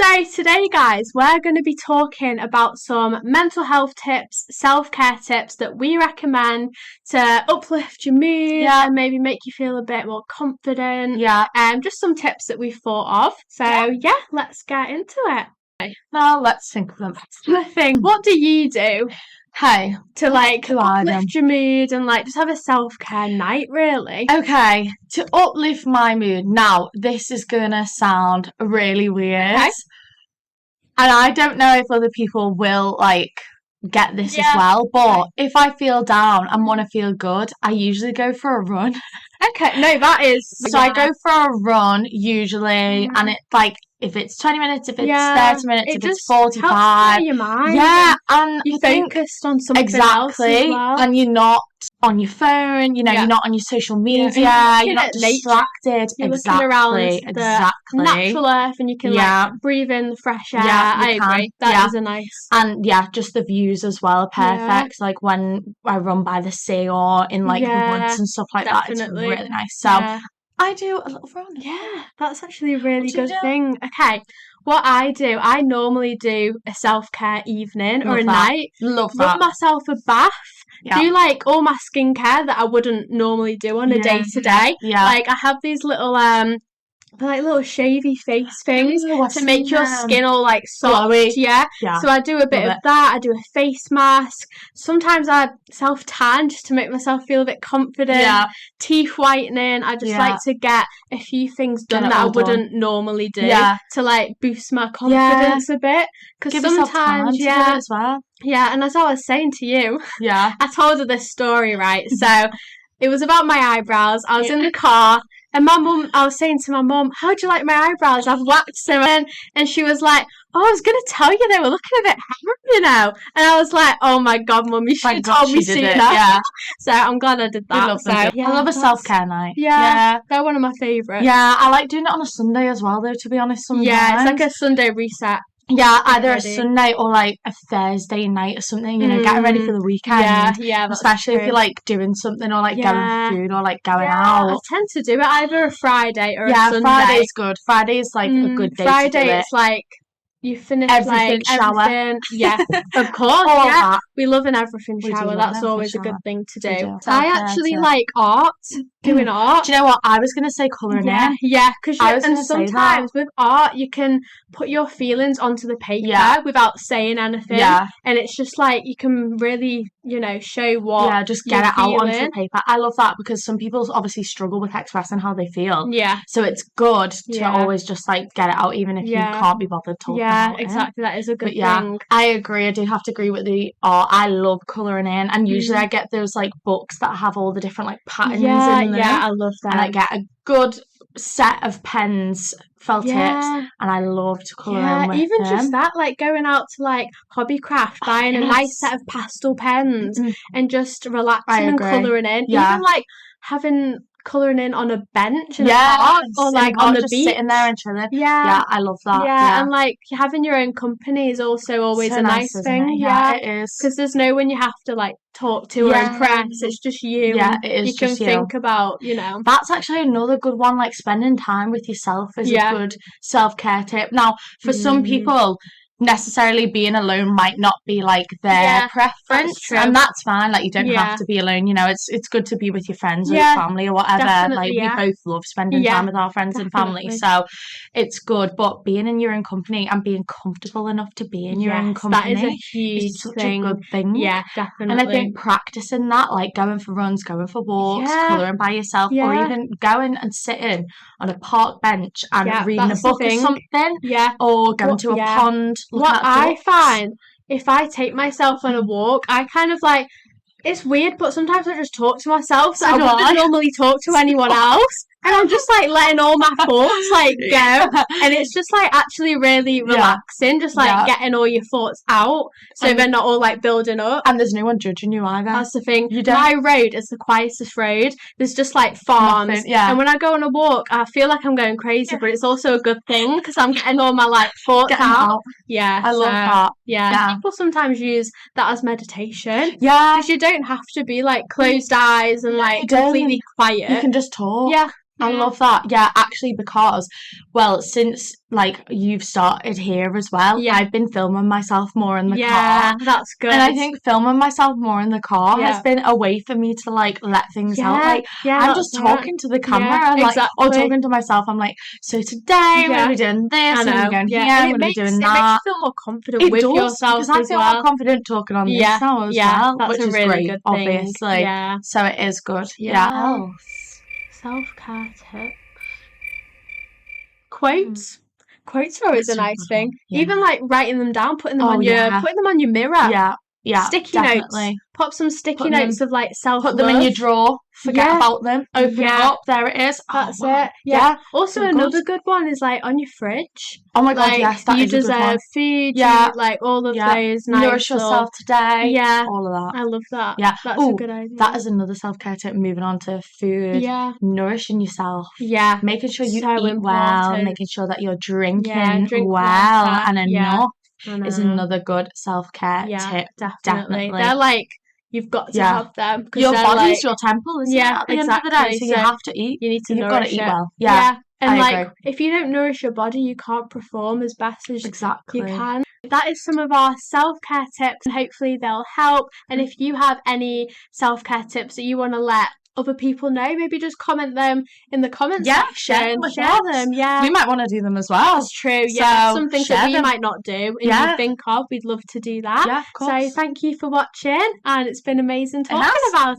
So today, guys, we're going to be talking about some mental health tips, self-care tips that we recommend to uplift your mood and maybe make you feel a bit more confident. Just some tips that we've thought of. So let's get into it. Now let's think of them. What do you do? Hey, to uplift your mood and just have a self-care night, really? Okay, to uplift my mood. Now, this is gonna sound really weird. Okay. And I don't know if other people will get this as well, but if I feel down and want to feel good, I usually go for a run. Okay, no, that is... So I go for a run, usually, and it's if it's 20 minutes, if it's 30 minutes, if it's 45. Your mind. Yeah, and you're focused on something else as well. And you're not on your phone, you're not on your social media, you're not distracted. You're looking around the natural earth and you can breathe in the fresh air. I agree. That is a nice... And just the views as well, perfect. Like when I run by the sea or in the woods and stuff like that, it's really nice. So I do a little run. Yeah, that's actually a really good thing. Okay, what I do, I normally do a self-care evening or a night. Love that. Give myself a bath. Do all my skincare that I wouldn't normally do on a day-to-day. I have these little little shavy face things to make your skin all soft. So I do a bit of that. I do a face mask. Sometimes I self-tan just to make myself feel a bit confident. Teeth whitening. I just like to get a few things done that I wouldn't normally do to boost my confidence a bit. Because sometimes as well. Yeah, and as I was saying to you, I told her this story, right? So it was about my eyebrows. I was in the car. And I was saying to my mum, how do you like my eyebrows? I've waxed them. And she was like, oh, I was going to tell you they were looking a bit hairy. And I was like, oh my God, Mum, you should have told me sooner. So I'm glad I did that. I love a self-care night. Yeah, they're one of my favourites. Yeah, I like doing it on a Sunday as well, though, to be honest. Sometimes. Yeah, it's like a Sunday reset. Yeah, either a Sunday or a Thursday night or something, getting ready for the weekend. Yeah, especially if you're doing something or going for food or going out. I tend to do it either a Friday or a Sunday. Yeah, Friday's good. Friday's a good day Friday, to do it. It's you finish everything, shower. Everything. Yeah, of course. All that. We love an everything shower. That's always a good thing to do. I actually like art, doing art. Do you know what? I was going to say colouring in. Yeah, because sometimes with art, you can put your feelings onto the paper without saying anything. Yeah. And it's just you can really, show what just get it out onto the paper. I love that because some people obviously struggle with expressing how they feel. Yeah. So it's good to always just get it out even if you can't be bothered talking about exactly. That is a good thing. I agree. I do have to agree with the art. I love colouring in, and usually I get those books that have all the different patterns in them. Yeah, I love that. And I get a good set of pens, felt tips, and I love to colour in with even them. Just that, going out to Hobbycraft, buying a nice set of pastel pens and just relaxing and colouring in. Even having colouring in on a bench in a park or on the beach, sitting there and chilling. I love that. And having your own company is also always a nice thing. It is, because there's no one you have to talk to or impress. It's just you. It is. You can think about, That's actually another good one. Spending time with yourself is a good self-care tip. Now, for some people, necessarily being alone might not be their preference, and that's fine. You don't have to be alone. It's good to be with your friends or your family or whatever. We both love spending time with our friends and family, so it's good. But being in your own company and being comfortable enough to be in your own company, that is a huge thing. A good thing. Yeah, definitely. And I think practicing that, going for runs, going for walks, colouring by yourself, or even going and sitting on a park bench and reading a book or something, or going to a pond. What I find, if I take myself on a walk, I kind of it's weird, but sometimes I just talk to myself, so I don't normally talk to anyone else. And I'm just letting all my thoughts go, and it's just actually really relaxing, just getting all your thoughts out, so they're not all building up. And there's no one judging you either. That's the thing. My road is the quietest road. There's just farms. Nothing, and when I go on a walk, I feel like I'm going crazy, but it's also a good thing because I'm getting all my thoughts out. Yeah, I love that. Yeah, people sometimes use that as meditation. Yeah, because you don't have to be closed eyes and completely quiet. You can just talk. Yeah. I love that. Yeah, actually, because, well, since like you've started here as well, I've been filming myself more in the car. Yeah, that's good. And I think filming myself more in the car has been a way for me to like let things out. Like I'm just talking to the camera and like or talking to myself. I'm like, so today I'm gonna be doing this, I'm gonna be going here, I'm gonna be doing that. It makes you feel more confident with yourself because I feel more confident talking on this now as well, that's which a is really great, good thing. obviously. Yeah. So it is good. Yeah. Self-care tips. Quotes. Quotes are always a nice thing. Even like writing them down, putting them on your mirror. Yeah, sticky notes. Pop some sticky notes of like self-love. Put them in your drawer. Forget about them. Open it up. There it is. That's it. Yeah. Also, another good one is like on your fridge. Oh my god, yes, that is a good one. You deserve food. Yeah. Like all of those nice. Nourish yourself today. Yeah. All of that. I love that. Yeah. That's a good idea. That is another self-care tip. Moving on to food. Yeah. Nourishing yourself. Yeah. Making sure you eat well. Making sure that you're drinking well and enough. Is another good self-care tip. Definitely. They're like, you've got to have them. Your body's your temple, isn't it? At the end of the day, so you have to eat. You need to You've got to eat well. Yeah. And like, if you don't nourish your body, you can't perform as best as you can. That is some of our self-care tips, and hopefully they'll help. And if you have any self-care tips that you want to let other people know, maybe just comment them in the comments section. Share them. Yeah, we might want to do them as well. That's true. Yeah, so something that we might not do and you think of, we'd love to do that. Yeah, of course. So thank you for watching, and it's been amazing talking about it.